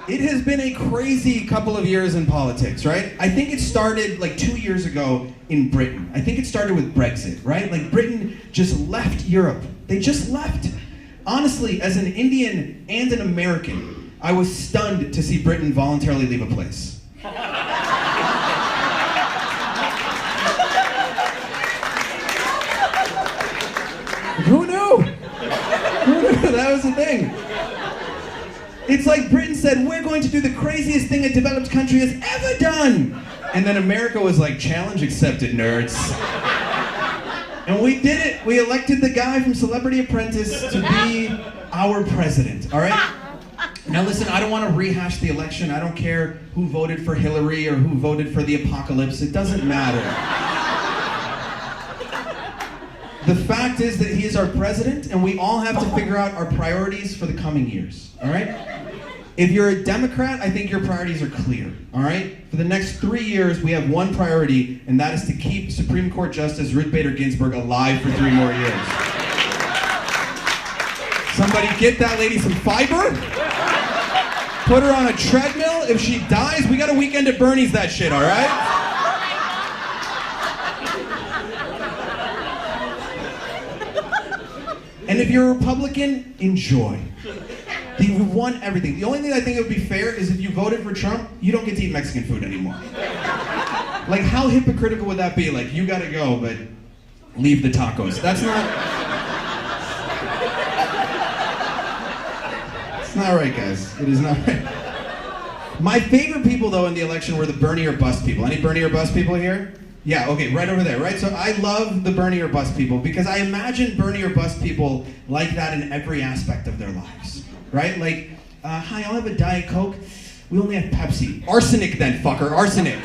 It has been a crazy couple of years in politics, right? I think it started like 2 years ago in Britain. I think it started with Brexit, right? Like Britain just left Europe. They just left. Honestly, as an Indian and an American, I was stunned to see Britain voluntarily leave a place. Who knew? Who knew that was the thing? It's like Britain said, we're going to do the craziest thing a developed country has ever done. And then America was like, challenge accepted, nerds. And we did it. We elected the guy from Celebrity Apprentice to be our president, all right? Now listen, I don't want to rehash the election. I don't care who voted for Hillary or who voted for the apocalypse. It doesn't matter. The fact is that he is our president, and we all have to figure out our priorities for the coming years, all right? If you're a Democrat, I think your priorities are clear, all right? For the next 3 years, we have one priority, and that is to keep Supreme Court Justice Ruth Bader Ginsburg alive for 3 more years. Somebody get that lady some fiber, put her on a treadmill. If she dies, we got a weekend at Bernie's that shit, all right? And if you're a Republican, enjoy. You won everything. The only thing I think would be fair is if you voted for Trump, you don't get to eat Mexican food anymore. Like, how hypocritical would that be? Like, you gotta go, but leave the tacos. That's not... It's not right, guys. It is not right. My favorite people, though, in the election were the Bernie or bust people. Any Bernie or bust people here? Yeah, okay, right over there, right? So I love the Bernie or bust people because I imagine Bernie or bust people like that in every aspect of their lives, right? Like, hi, I'll have a Diet Coke. We only have Pepsi. Arsenic then, fucker, arsenic.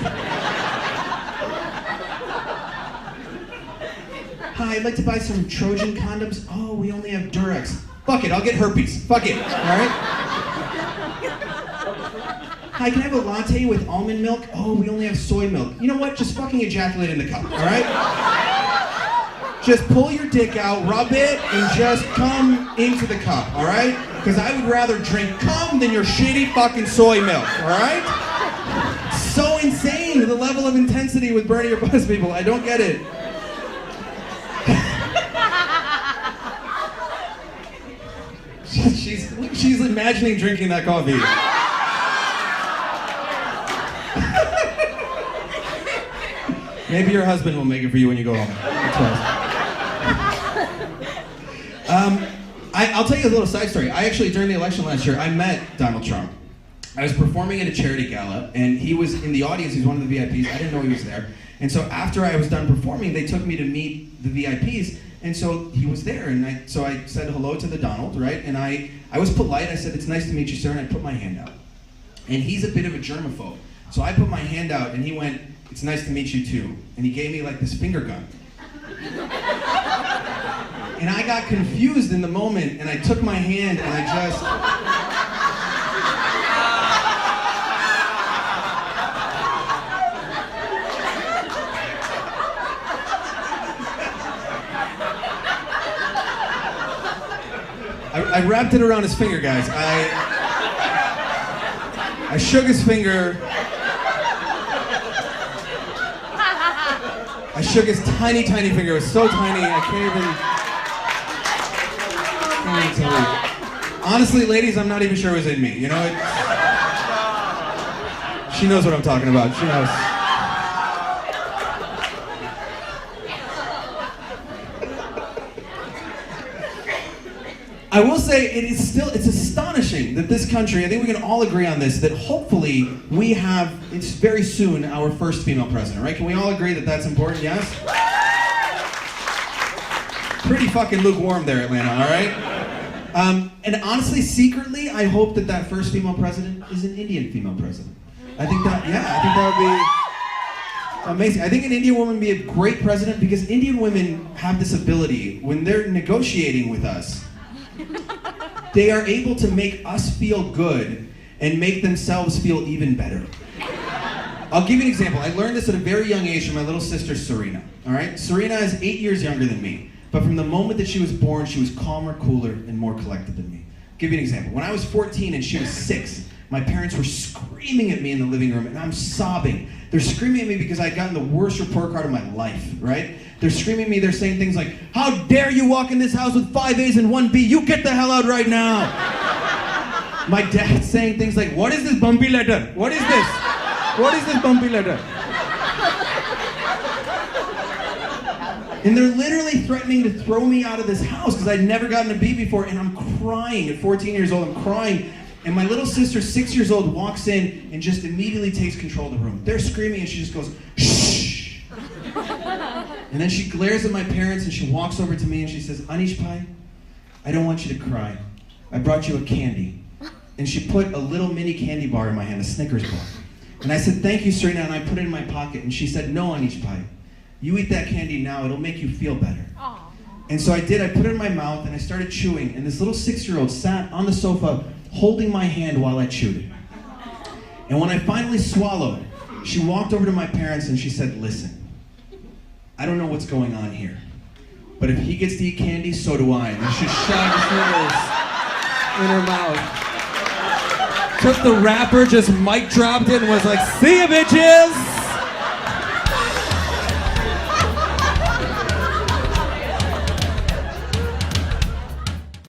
Hi, I'd like to buy some Trojan condoms. Oh, we only have Durex. Fuck it, I'll get herpes. Fuck it, all right? Hi, can I have a latte with almond milk? Oh, we only have soy milk. You know what? Just fucking ejaculate in the cup, all right? Just pull your dick out, rub it, and just come into the cup, all right? Because I would rather drink cum than your shitty fucking soy milk, all right? So insane, the level of intensity with Bernie or bust people. I don't get it. She's imagining drinking that coffee. Maybe your husband will make it for you when you go home. I'll tell you a little side story. I actually, during the election last year, I met Donald Trump. I was performing at a charity gala, and he was in the audience. He was one of the VIPs. I didn't know he was there. And so after I was done performing, they took me to meet the VIPs, and so he was there. And so I said hello to the Donald, right? And I was polite. I said, "It's nice to meet you, sir," and I put my hand out. And he's a bit of a germaphobe. So I put my hand out, and he went, "It's nice to meet you too." And he gave me like this finger gun. And I got confused in the moment, and I took my hand and I just... I wrapped it around his finger, guys. I shook his finger. I shook his tiny, tiny finger. It was so tiny, I can't even tell you. Honestly, ladies, I'm not even sure it was in me. You know, she knows what I'm talking about. She knows. I will say it's astonishing that this country, I think we can all agree on this, that hopefully we have, it's very soon, our first female president, right? Can we all agree that that's important, yes? Pretty fucking lukewarm there, Atlanta, all right? And honestly, secretly, I hope that that first female president is an Indian female president. I think that would be amazing. I think an Indian woman would be a great president because Indian women have this ability, when they're negotiating with us, they are able to make us feel good and make themselves feel even better. I'll give you an example. I learned this at a very young age from my little sister, Serena. All right? Serena is 8 years younger than me. But from the moment that she was born, she was calmer, cooler, and more collected than me. I'll give you an example. When I was 14 and she was 6, my parents were screaming at me in the living room, and I'm sobbing. They're screaming at me because I'd gotten the worst report card of my life, right? They're screaming at me, they're saying things like, how dare you walk in this house with 5 A's and 1 B? You get the hell out right now. My dad's saying things like, what is this bumpy letter? What is this? What is this bumpy letter? And they're literally threatening to throw me out of this house because I'd never gotten a B before, and I'm crying. At 14 years old, I'm crying. And my little sister, 6 years old, walks in and just immediately takes control of the room. They're screaming and she just goes, shh. And then she glares at my parents and she walks over to me and she says, Anish Bhai, I don't want you to cry. I brought you a candy. And she put a little mini candy bar in my hand, a Snickers bar. And I said, thank you, Serena, and I put it in my pocket. And she said, no, Anish Bhai, you eat that candy now, it'll make you feel better. Aww. And so I did, I put it in my mouth and I started chewing. And this little 6-year-old sat on the sofa holding my hand while I chewed it. And when I finally swallowed, she walked over to my parents and she said, listen, I don't know what's going on here, but if he gets to eat candy, so do I. And she shoved Snickers in her mouth. Took the wrapper, just mic dropped it and was like, see ya, bitches!